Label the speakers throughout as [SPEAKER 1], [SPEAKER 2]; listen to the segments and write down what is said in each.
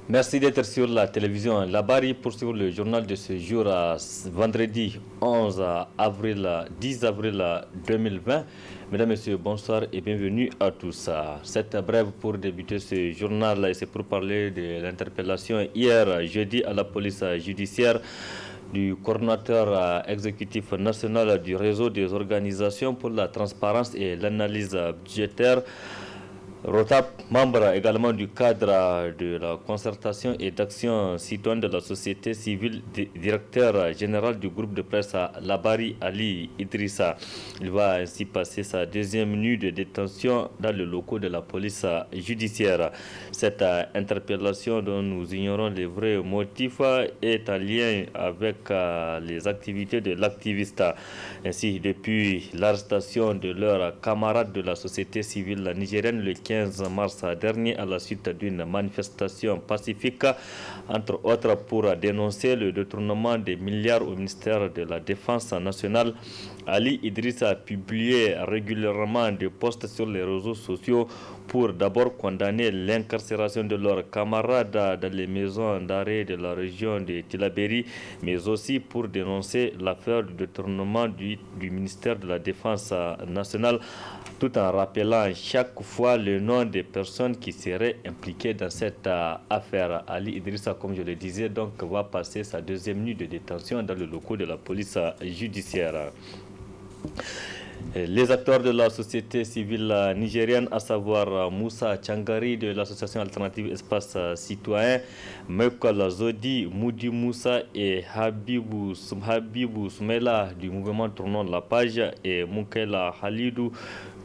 [SPEAKER 1] Merci d'être sur la télévision Labari pour suivre le journal de ce jour à vendredi 11 avril, 10 avril 2020. Mesdames, Messieurs, bonsoir et bienvenue à tous. Cette brève pour débuter ce journal, c'est pour parler de l'interpellation hier jeudi à la police judiciaire du coordinateur exécutif national du réseau des organisations pour la transparence et l'analyse budgétaire. Rotap, membre également du cadre de la concertation et d'action citoyenne de la société civile, directeur général du groupe de presse Labari Ali Idrissa. Il va ainsi passer sa deuxième nuit de détention dans le locaux de la police judiciaire. Cette interpellation dont nous ignorons les vrais motifs est en lien avec les activités de l'activiste. Ainsi, depuis l'arrestation de leurs camarades de la société civile nigérienne le 15 mars dernier à la suite d'une manifestation pacifique, entre autres pour dénoncer le détournement des milliards au ministère de la Défense nationale. Ali Idrissa a publié régulièrement des posts sur les réseaux sociaux pour d'abord condamner l'incarcération de leurs camarades dans les maisons d'arrêt de la région de Tillabéri, mais aussi pour dénoncer l'affaire du détournement du ministère de la Défense nationale, tout en rappelant chaque fois le nom des personnes qui seraient impliquées dans cette affaire. Ali Idrissa, comme je le disais, donc, va passer sa deuxième nuit de détention dans le locaux de la police judiciaire. Les acteurs de la société civile nigérienne, à savoir Moussa Tchangari de l'association alternative Espace Citoyen, Michael Zodi, Moudi Moussa et Habibou Soumela du mouvement Tournons la page et Moukela Halidou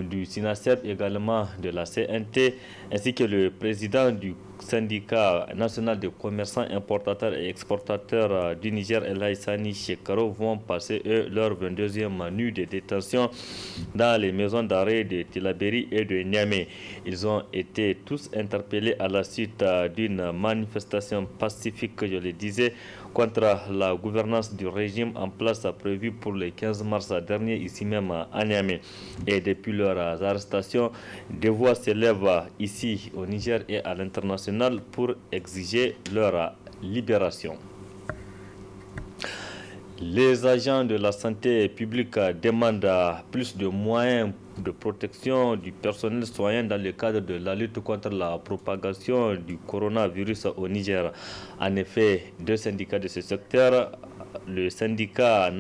[SPEAKER 1] du SINASEP, également de la CNT, ainsi que le président du syndicat national des commerçants, importateurs et exportateurs du Niger, El Haïssani Shekaro, vont passer leur 22e nuit de détention dans les maisons d'arrêt de Tillabéri et de Niamey. Ils ont été tous interpellés à la suite d'une manifestation pacifique, je le disais, contre la gouvernance du régime en place prévue pour le 15 mars dernier ici même à Niamey. Et depuis leur arrestation, des voix s'élèvent ici au Niger et à l'international pour exiger leur libération. Les agents de la santé publique demandent plus de moyens de protection du personnel soignant dans le cadre de la lutte contre la propagation du coronavirus au Niger. En effet, deux syndicats de ce secteur, le syndicat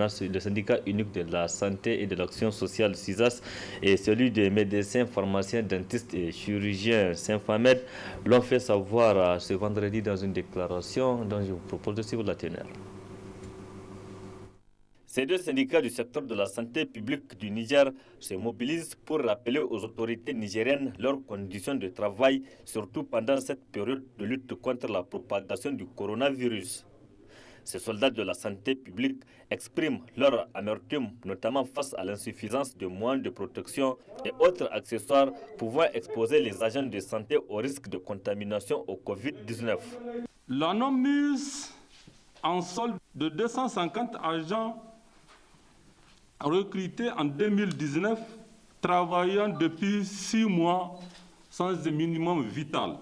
[SPEAKER 1] unique de la santé et de l'action sociale SISAS et celui des médecins, pharmaciens, dentistes et chirurgiens Saint-Famed, l'ont fait savoir ce vendredi dans une déclaration dont je vous propose de suivre la teneur. Ces deux syndicats du secteur de la santé publique du Niger se mobilisent pour rappeler aux autorités nigériennes leurs conditions de travail, surtout pendant cette période de lutte contre la propagation du coronavirus. Ces soldats de la santé publique expriment leur amertume, notamment face à l'insuffisance de moyens de protection et autres accessoires pouvant exposer les agents de santé au risque de contamination au Covid-19.
[SPEAKER 2] La non-mise en solde de 250 agents recrutés en 2019, travaillant depuis 6 mois sans un minimum vital.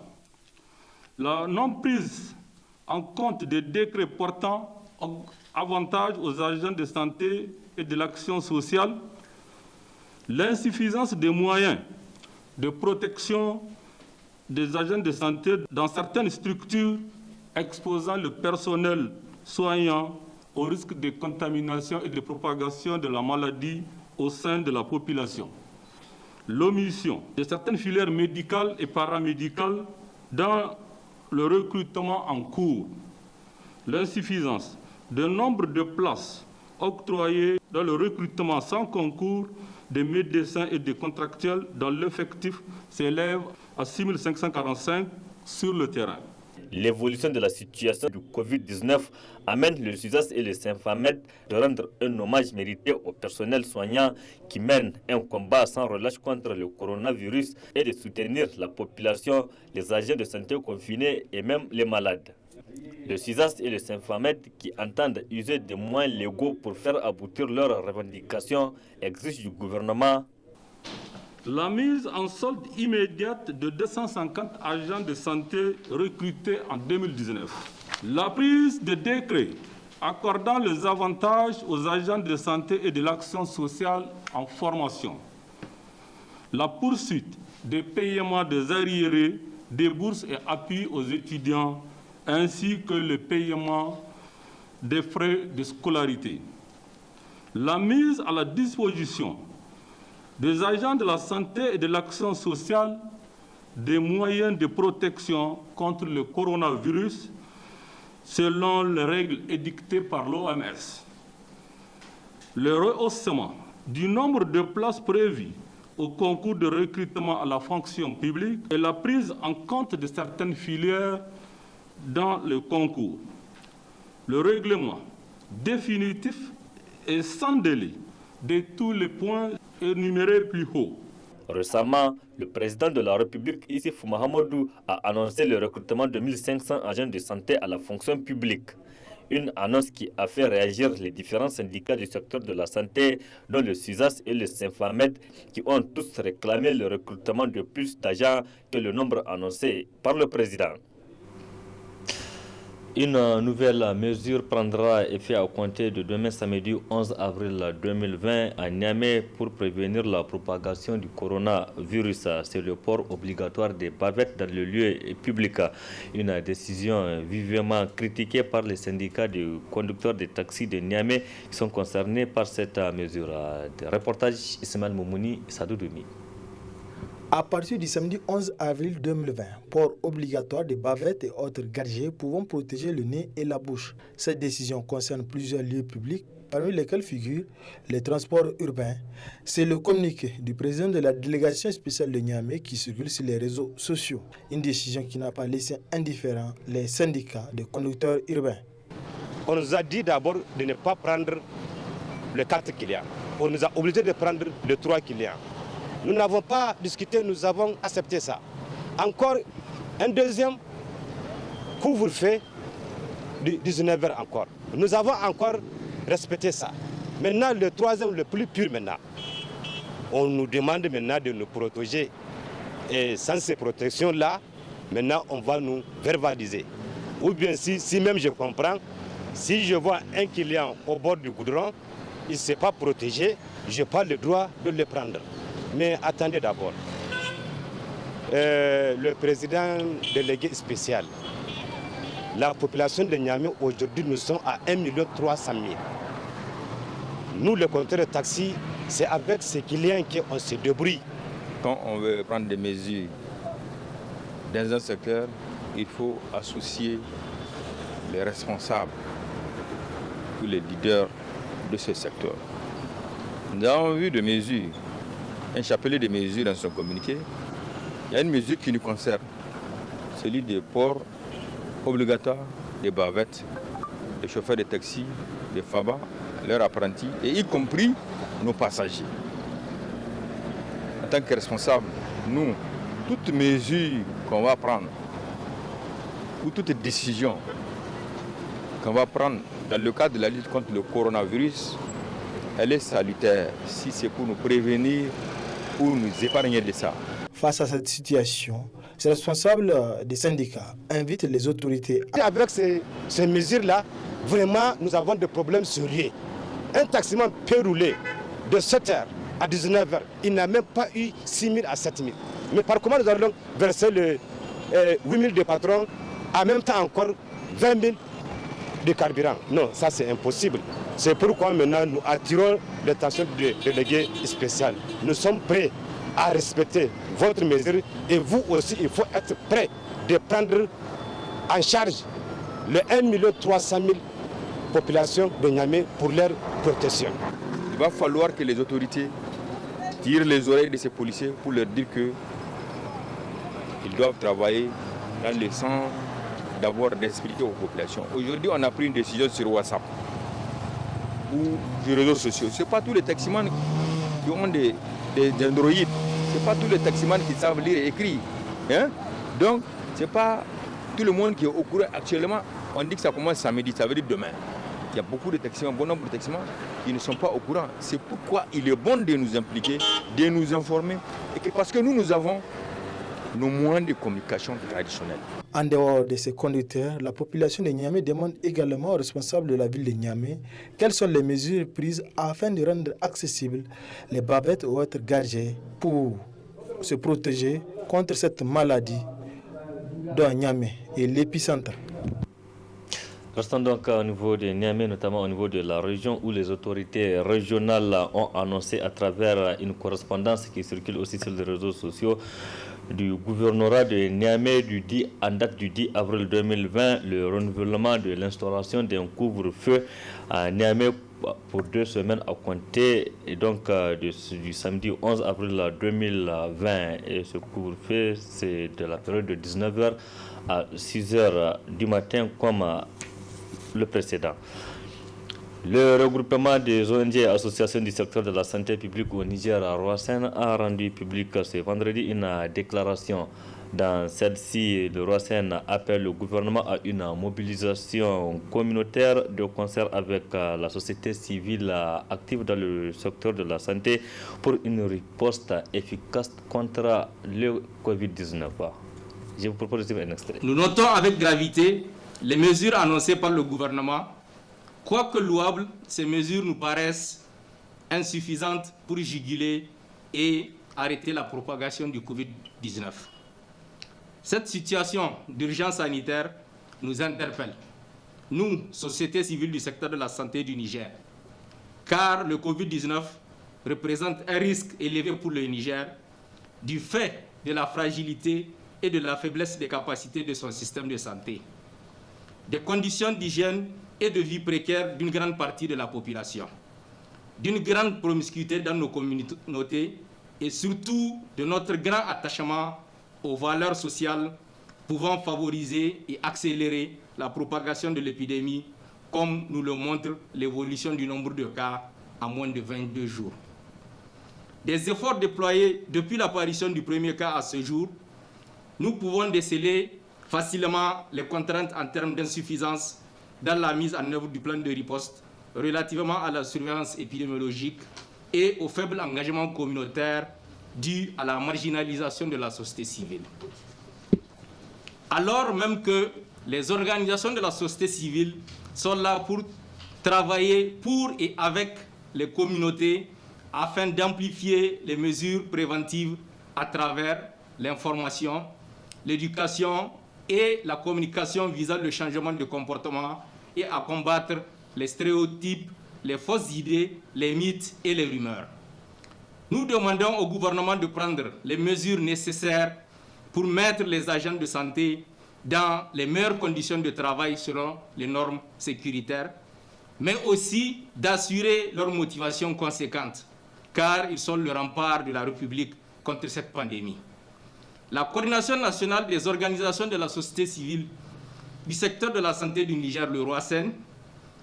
[SPEAKER 2] La non-prise en compte des décrets portant avantage aux agents de santé et de l'action sociale, l'insuffisance des moyens de protection des agents de santé dans certaines structures exposant le personnel soignant au risque de contamination et de propagation de la maladie au sein de la population. L'omission de certaines filières médicales et paramédicales dans le recrutement en cours. L'insuffisance du nombre de places octroyées dans le recrutement sans concours des médecins et des contractuels dans l'effectif s'élève à 6 545 sur le terrain.
[SPEAKER 1] L'évolution de la situation du Covid-19 amène le SUSAS et le Saint-Famed de rendre un hommage mérité au personnel soignant qui mène un combat sans relâche contre le coronavirus et de soutenir la population, les agents de santé confinés et même les malades. Le SUSAS et le Saint-Famed, qui entendent user des moyens légaux pour faire aboutir leurs revendications, exigent du gouvernement
[SPEAKER 2] La mise en solde immédiate de 250 agents de santé recrutés en 2019. La prise de décrets accordant les avantages aux agents de santé et de l'action sociale en formation. La poursuite des paiements des arriérés, des bourses et appuis aux étudiants, ainsi que le paiement des frais de scolarité. La mise à la disposition des agents de la santé et de l'action sociale des moyens de protection contre le coronavirus selon les règles édictées par l'OMS. Le rehaussement du nombre de places prévues au concours de recrutement à la fonction publique et la prise en compte de certaines filières dans le concours. Le règlement définitif et sans délai de tous les points énumérés plus haut.
[SPEAKER 1] Récemment, le président de la République, Issoufou Mahamadou, a annoncé le recrutement de 1500 agents de santé à la fonction publique. Une annonce qui a fait réagir les différents syndicats du secteur de la santé, dont le SUSAS et le Symphamed, qui ont tous réclamé le recrutement de plus d'agents que le nombre annoncé par le président. Une nouvelle mesure prendra effet à compter de demain samedi 11 avril 2020 à Niamey pour prévenir la propagation du coronavirus. C'est le port obligatoire des bavettes dans le lieu public. Une décision vivement critiquée par les syndicats de conducteurs de taxis de Niamey qui sont concernés par cette mesure. Reportage Ismaël Moumouni, Sadou Doumi.
[SPEAKER 3] À partir du samedi 11 avril 2020, port obligatoire des bavettes et autres gargets pouvant protéger le nez et la bouche. Cette décision concerne plusieurs lieux publics, parmi lesquels figurent les transports urbains. C'est le communiqué du président de la délégation spéciale de Niamey qui circule sur les réseaux sociaux. Une décision qui n'a pas laissé indifférents les syndicats de conducteurs urbains.
[SPEAKER 4] On nous a dit d'abord de ne pas prendre les 4 clients. On nous a obligés de prendre les 3 clients. Nous n'avons pas discuté, nous avons accepté ça. Encore un deuxième couvre-feu de 19h encore. Nous avons encore respecté ça. Maintenant, le troisième, le plus pur maintenant. On nous demande maintenant de nous protéger. Et sans ces protections-là, maintenant, on va nous verbaliser. Ou bien si même je comprends, si je vois un client au bord du goudron, il ne s'est pas protégé, je n'ai pas le droit de le prendre. Mais attendez d'abord, le président délégué spécial, la population de Niamey aujourd'hui, nous sommes à 1 300 000. Nous, le conducteur de taxi, c'est avec ces clients qu'on se débrouille.
[SPEAKER 5] Quand on veut prendre des mesures dans un secteur, il faut associer les responsables, tous les leaders de ce secteur. Nous avons vu des mesures. Un chapelet de mesures dans son communiqué. Il y a une mesure qui nous concerne, celui des ports obligatoires, des bavettes, des chauffeurs de taxi, des FABA, leurs apprentis, et y compris nos passagers. En tant que responsables, nous, toute mesure qu'on va prendre, ou toute décision qu'on va prendre dans le cadre de la lutte contre le coronavirus, elle est salutaire si c'est pour nous prévenir ou nous épargner de ça.
[SPEAKER 3] Face à cette situation, ces responsables des syndicats invitent les autorités.
[SPEAKER 4] Avec ces mesures-là, vraiment, nous avons des problèmes sérieux. Un taximan peut rouler de 7h à 19h. Il n'a même pas eu 6 000 à 7 000. Mais par comment nous allons verser les 8 000 de patrons, en même temps encore 20 000 de carburant? Non, ça c'est impossible. C'est pourquoi maintenant nous attirons l'attention du délégué spécial. Nous sommes prêts à respecter votre mesure et vous aussi, il faut être prêts de prendre en charge les 1 300 000 populations de Niamey pour leur protection.
[SPEAKER 5] Il va falloir que les autorités tirent les oreilles de ces policiers pour leur dire qu'ils doivent travailler dans le sens d'abord d'expliquer aux populations. Aujourd'hui, on a pris une décision sur WhatsApp ou sur les réseaux sociaux. Ce n'est pas tous les taximans qui ont des Android. Ce n'est pas tous les taximans qui savent lire et écrire. Hein? Donc, ce n'est pas tout le monde qui est au courant. Actuellement, on dit que ça commence samedi, ça veut dire demain. Il y a beaucoup de taximans, bon nombre de taximans qui ne sont pas au courant. C'est pourquoi il est bon de nous impliquer, de nous informer, parce que nous avons nos moyens de communication traditionnels.
[SPEAKER 3] En dehors de ces conducteurs, la population de Niamey demande également aux responsables de la ville de Niamey quelles sont les mesures prises afin de rendre accessibles les bavettes ou autres gargets pour se protéger contre cette maladie dont Niamey est l'épicentre.
[SPEAKER 1] Restons donc au niveau de Niamey, notamment au niveau de la région où les autorités régionales ont annoncé à travers une correspondance qui circule aussi sur les réseaux sociaux du gouvernorat de Niamey en date du 10 avril 2020 le renouvellement de l'instauration d'un couvre-feu à Niamey pour 2 semaines à compter et donc du samedi 11 avril 2020 et ce couvre-feu c'est de la période de 19h à 6h du matin comme le précédent. Le regroupement des ONG et associations du secteur de la santé publique au Niger à Roassen a rendu public ce vendredi une déclaration. Dans celle-ci, le Roassen appelle le gouvernement à une mobilisation communautaire de concert avec la société civile active dans le secteur de la santé pour une riposte efficace contre le Covid-19. Je vous propose de suivre un extrait.
[SPEAKER 6] Nous notons avec gravité les mesures annoncées par le gouvernement. Quoique louables, ces mesures nous paraissent insuffisantes pour juguler et arrêter la propagation du Covid-19. Cette situation d'urgence sanitaire nous interpelle, nous, société civile du secteur de la santé du Niger, car le Covid-19 représente un risque élevé pour le Niger du fait de la fragilité et de la faiblesse des capacités de son système de santé, des conditions d'hygiène et de vie précaire d'une grande partie de la population, d'une grande promiscuité dans nos communautés et surtout de notre grand attachement aux valeurs sociales pouvant favoriser et accélérer la propagation de l'épidémie, comme nous le montre l'évolution du nombre de cas en moins de 22 jours. Des efforts déployés depuis l'apparition du premier cas à ce jour, nous pouvons déceler facilement les contraintes en termes d'insuffisance dans la mise en œuvre du plan de riposte relativement à la surveillance épidémiologique et au faible engagement communautaire dû à la marginalisation de la société civile. Alors même que les organisations de la société civile sont là pour travailler pour et avec les communautés afin d'amplifier les mesures préventives à travers l'information, l'éducation et la communication visant le changement de comportement et à combattre les stéréotypes, les fausses idées, les mythes et les rumeurs. Nous demandons au gouvernement de prendre les mesures nécessaires pour mettre les agents de santé dans les meilleures conditions de travail selon les normes sécuritaires, mais aussi d'assurer leur motivation conséquente, car ils sont le rempart de la République contre cette pandémie. La coordination nationale des organisations de la société civile du secteur de la santé du Niger, le Roassen,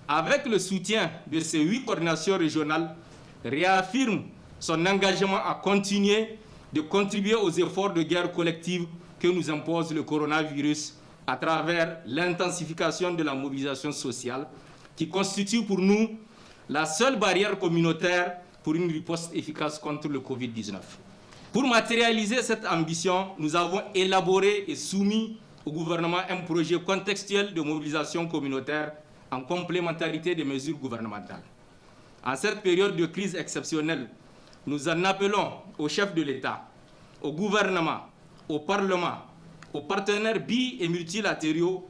[SPEAKER 6] avec le soutien de ces 8 coordinations régionales, réaffirme son engagement à continuer de contribuer aux efforts de guerre collective que nous impose le coronavirus à travers l'intensification de la mobilisation sociale qui constitue pour nous la seule barrière communautaire pour une riposte efficace contre le Covid-19. Pour matérialiser cette ambition, nous avons élaboré et soumis au gouvernement un projet contextuel de mobilisation communautaire en complémentarité des mesures gouvernementales. En cette période de crise exceptionnelle, nous en appelons aux chefs de l'État, au gouvernement, au Parlement, aux partenaires bi- et multilatéraux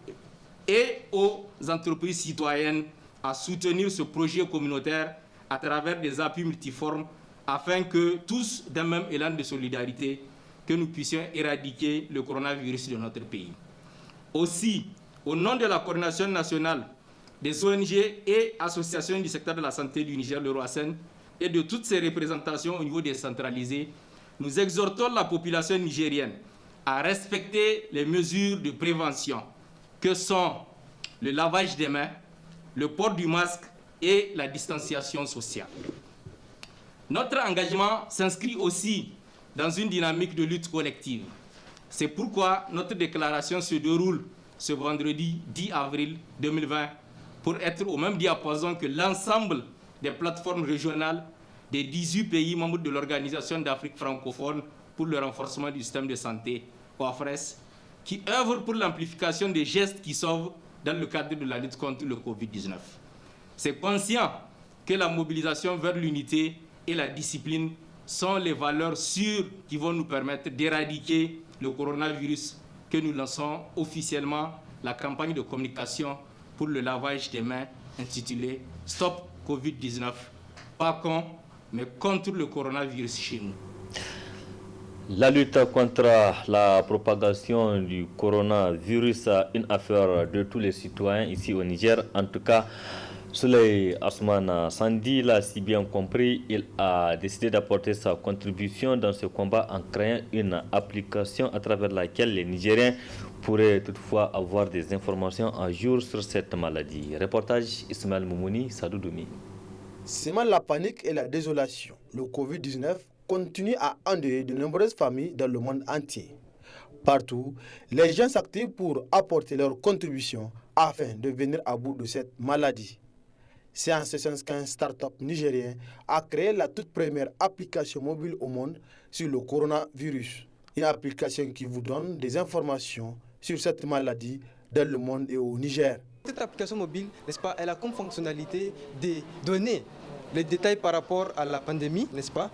[SPEAKER 6] et aux entreprises citoyennes à soutenir ce projet communautaire à travers des appuis multiformes afin que tous, d'un même élan de solidarité, que nous puissions éradiquer le coronavirus de notre pays. Aussi, au nom de la coordination nationale des ONG et associations du secteur de la santé du Niger, le Roassen, et de toutes ces représentations au niveau décentralisé, nous exhortons la population nigérienne à respecter les mesures de prévention que sont le lavage des mains, le port du masque et la distanciation sociale. Notre engagement s'inscrit aussi dans une dynamique de lutte collective. C'est pourquoi notre déclaration se déroule ce vendredi 10 avril 2020 pour être au même diapason que l'ensemble des plateformes régionales des 18 pays membres de l'Organisation d'Afrique francophone pour le renforcement du système de santé, OAFRES, qui œuvrent pour l'amplification des gestes qui sauvent dans le cadre de la lutte contre le Covid-19. C'est conscient que la mobilisation vers l'unité et la discipline sont les valeurs sûres qui vont nous permettre d'éradiquer le coronavirus, que nous lançons officiellement la campagne de communication pour le lavage des mains intitulée « Stop Covid-19 ». Pas con, mais contre le coronavirus chez nous.
[SPEAKER 1] La lutte contre la propagation du coronavirus est une affaire de tous les citoyens ici au Niger. En tout cas, Souley Asman Sandi l'a si bien compris. Il a décidé d'apporter sa contribution dans ce combat en créant une application à travers laquelle les Nigériens pourraient toutefois avoir des informations à jour sur cette maladie. Reportage Ismaël Moumouni, Sadoudoumi.
[SPEAKER 3] Semant la panique et la désolation, le Covid-19 continue à endeuiller de nombreuses familles dans le monde entier. Partout, les gens s'activent pour apporter leur contribution afin de venir à bout de cette maladie. C'est en ce sens qu'un start-up nigérien a créé la toute première application mobile au monde sur le coronavirus. Une application qui vous donne des informations sur cette maladie dans le monde et au Niger.
[SPEAKER 7] Cette application mobile, n'est-ce pas, elle a comme fonctionnalité de donner les détails par rapport à la pandémie, n'est-ce pas,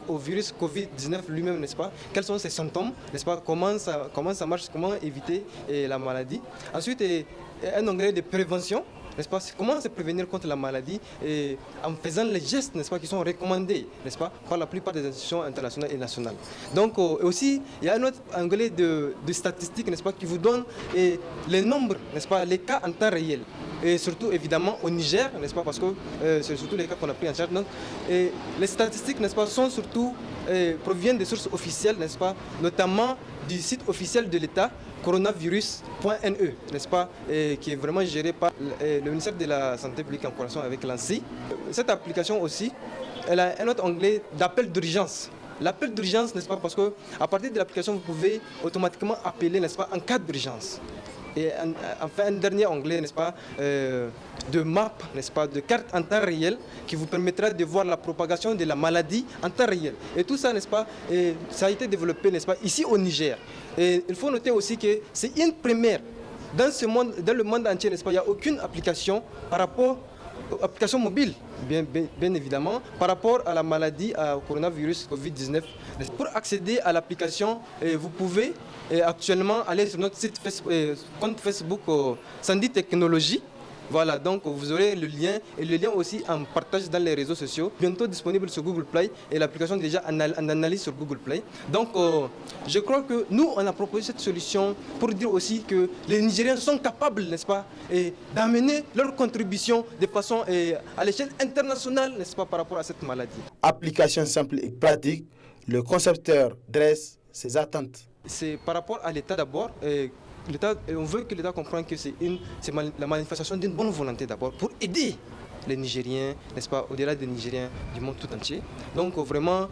[SPEAKER 7] au virus Covid-19 lui-même, n'est-ce pas, quels sont ses symptômes, n'est-ce pas, comment ça marche, comment éviter la maladie. Ensuite, un onglet de prévention, n'est-ce pas, comment se prévenir contre la maladie en faisant les gestes, n'est-ce pas, qui sont recommandés, n'est-ce pas, par la plupart des institutions internationales et nationales. Donc aussi, il y a un autre onglet de statistiques, n'est-ce pas, qui vous donne les nombres, n'est-ce pas, les cas en temps réel. Et surtout, évidemment, au Niger, n'est-ce pas, parce que c'est surtout les cas qu'on a pris en charge. Donc, les statistiques, n'est-ce pas, sont surtout, proviennent des sources officielles, n'est-ce pas, notamment du site officiel de l'État, coronavirus.ne, n'est-ce pas, qui est vraiment géré par le ministère de la Santé publique en collaboration avec l'ANSSI. Cette application aussi, elle a un autre onglet d'appel d'urgence. L'appel d'urgence, n'est-ce pas, parce qu'à partir de l'application, vous pouvez automatiquement appeler, n'est-ce pas, en cas d'urgence. Et enfin, un dernier onglet, n'est-ce pas, de map, n'est-ce pas, de carte en temps réel qui vous permettra de voir la propagation de la maladie en temps réel. Et tout ça, n'est-ce pas, ça a été développé, n'est-ce pas, ici au Niger. Et il faut noter aussi que c'est une première dans ce monde, dans le monde entier, n'est-ce pas, il n'y a aucune application par rapport aux applications mobiles, bien évidemment, par rapport à la maladie, au coronavirus Covid-19. Pour accéder à l'application, vous pouvez actuellement aller sur notre site compte Facebook Sandi Technologies. Voilà, donc vous aurez le lien et le lien aussi en partage dans les réseaux sociaux, bientôt disponible sur Google Play et l'application déjà en analyse sur Google Play. Donc je crois que nous, on a proposé cette solution pour dire aussi que les Nigériens sont capables, n'est-ce pas, d'amener leur contribution de façon à l'échelle internationale, n'est-ce pas, par rapport à cette maladie.
[SPEAKER 3] Application simple et pratique, le concepteur dresse ses attentes.
[SPEAKER 7] C'est par rapport à l'État d'abord. On veut que l'État comprenne que c'est la manifestation d'une bonne volonté d'abord pour aider les Nigériens, n'est-ce pas, au-delà des Nigériens du monde tout entier. Donc vraiment,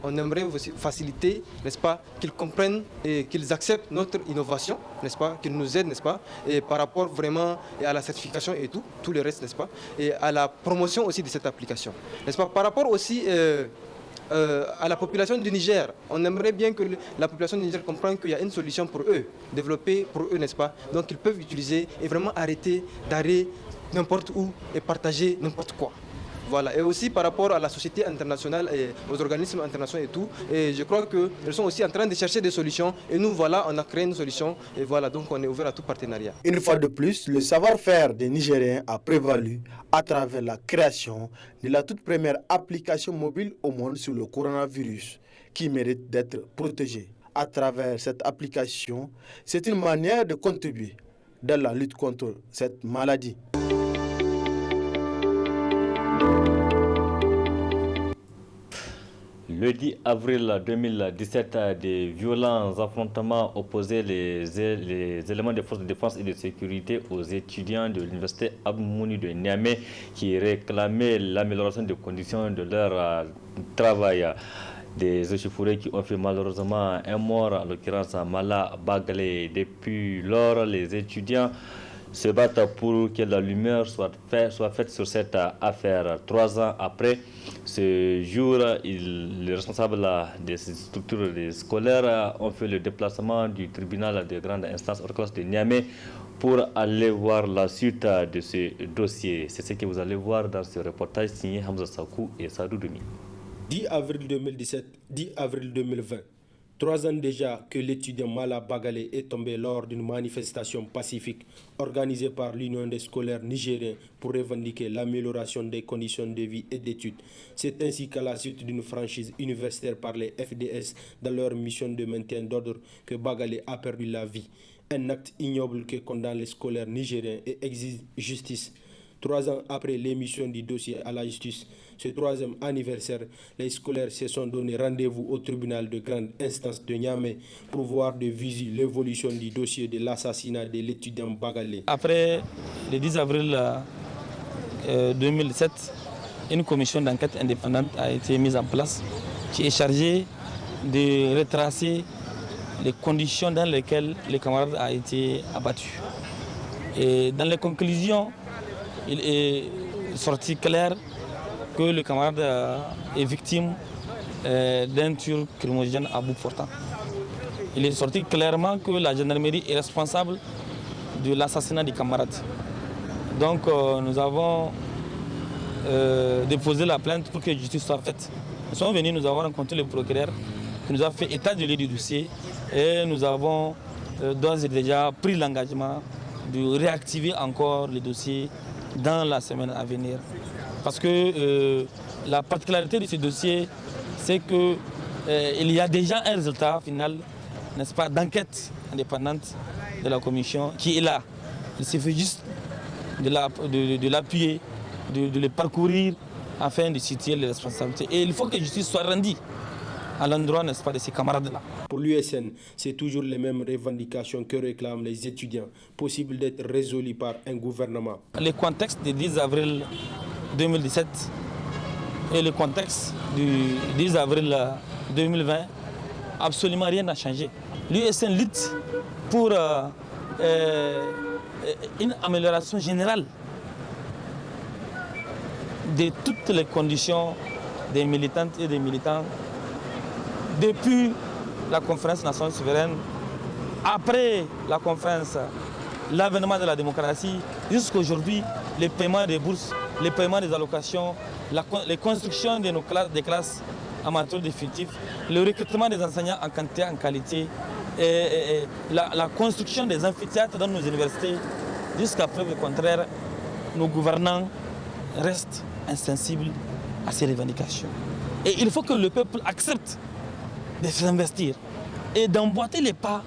[SPEAKER 7] on aimerait aussi faciliter, n'est-ce pas, qu'ils comprennent et qu'ils acceptent notre innovation, n'est-ce pas, qu'ils nous aident, n'est-ce pas, et par rapport vraiment à la certification et tout le reste, n'est-ce pas, et à la promotion aussi de cette application, n'est-ce pas, par rapport aussi à la population du Niger. On aimerait bien que la population du Niger comprenne qu'il y a une solution pour eux, développée pour eux, n'est-ce pas? Donc ils peuvent utiliser et vraiment arrêter d'aller n'importe où et partager n'importe quoi. Voilà. Et aussi par rapport à la société internationale et aux organismes internationaux et tout, et je crois qu'ils sont aussi en train de chercher des solutions et nous voilà, on a créé une solution et voilà, donc on est ouvert à tout partenariat.
[SPEAKER 3] Une fois de plus, le savoir-faire des Nigériens a prévalu à travers la création de la toute première application mobile au monde sur le coronavirus qui mérite d'être protégée. À travers cette application, c'est une manière de contribuer dans la lutte contre cette maladie.
[SPEAKER 1] Le 10 avril 2017, des violents affrontements opposaient les éléments des forces de défense et de sécurité aux étudiants de l'université Abdou-Mouni de Niamey qui réclamaient l'amélioration des conditions de leur travail. Des échauffourées qui ont fait malheureusement un mort, en l'occurrence Mala Bagalé. Depuis lors, les étudiants se battent pour que la lumière soit faite sur cette affaire. 3 ans après ce jour, les responsables des structures scolaires ont fait le déplacement du tribunal de grande instance hors classe de Niamey pour aller voir la suite de ce dossier. C'est ce que vous allez voir dans ce reportage signé Hamza Sakou et Sadou Demi.
[SPEAKER 8] 10 avril 2017, 10 avril 2020. 3 ans déjà que l'étudiant Mala Bagale est tombé lors d'une manifestation pacifique organisée par l'Union des scolaires nigériens pour revendiquer l'amélioration des conditions de vie et d'études. C'est ainsi qu'à la suite d'une franchise universitaire par les FDS dans leur mission de maintien d'ordre que Bagale a perdu la vie. Un acte ignoble que condamne les scolaires nigériens et exige justice. 3 ans après l'émission du dossier à la justice, ce 3e anniversaire, les scolaires se sont donné rendez-vous au tribunal de grande instance de Niamey pour voir de visu l'évolution du dossier de l'assassinat de l'étudiant Bagale.
[SPEAKER 9] Après le 10 avril 2007, une commission d'enquête indépendante a été mise en place qui est chargée de retracer les conditions dans lesquelles les camarades ont été abattus. Et dans les conclusions, il est sorti clair que le camarade est victime d'un tir lacrymogène à bout portant. Il est sorti clairement que la gendarmerie est responsable de l'assassinat du camarade. Donc nous avons déposé la plainte pour que justice soit faite. Nous sommes venus, nous avons rencontré le procureur qui nous a fait état de lieu du dossier et nous avons d'ores et déjà pris l'engagement de réactiver encore le dossier dans la semaine à venir. Parce que la particularité de ce dossier, c'est qu'il y a déjà un résultat final, n'est-ce pas, d'enquête indépendante de la commission qui est là. Il suffit juste de l'appuyer, de le parcourir afin de situer les responsabilités. Et il faut que justice soit rendue à l'endroit, n'est-ce pas, de ces camarades-là.
[SPEAKER 8] Pour l'USN, c'est toujours les mêmes revendications que réclament les étudiants, possible d'être résolues par un gouvernement.
[SPEAKER 9] Le contexte du 10 avril 2017 et le contexte du 10 avril 2020, absolument rien n'a changé. L'USN lutte pour une amélioration générale de toutes les conditions des militantes et des militants depuis la conférence nationale souveraine, après la conférence, l'avènement de la démocratie, jusqu'à aujourd'hui, les paiements des bourses, les paiements des allocations, les constructions de nos classes, des classes en matière d'effectifs, le recrutement des enseignants en quantité, en qualité, et la construction des amphithéâtres dans nos universités. Jusqu'à preuve du contraire, nos gouvernants restent insensibles à ces revendications. Et il faut que le peuple accepte de s'investir et d'emboîter les pas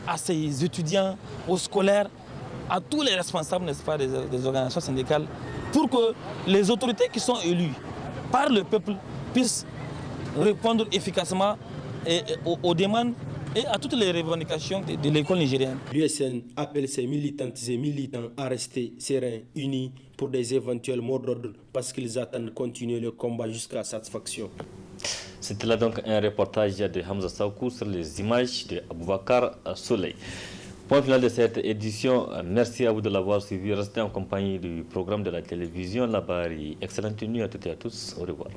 [SPEAKER 9] à ces étudiants, aux scolaires, à tous les responsables, n'est-ce pas, des organisations syndicales, pour que les autorités qui sont élues par le peuple puissent répondre efficacement aux demandes et à toutes les revendications de l'école nigérienne.
[SPEAKER 8] L'USN appelle ses militantes et militants à rester sereins, unis pour des éventuels mots d'ordre parce qu'ils attendent continuer le combat jusqu'à satisfaction.
[SPEAKER 1] C'était là donc un reportage de Hamza Sakou sur les images de Aboubakar Soleil. Point final de cette édition. Merci à vous de l'avoir suivi. Restez en compagnie du programme de la télévision Labari. Excellente nuit à toutes et à tous. Au revoir.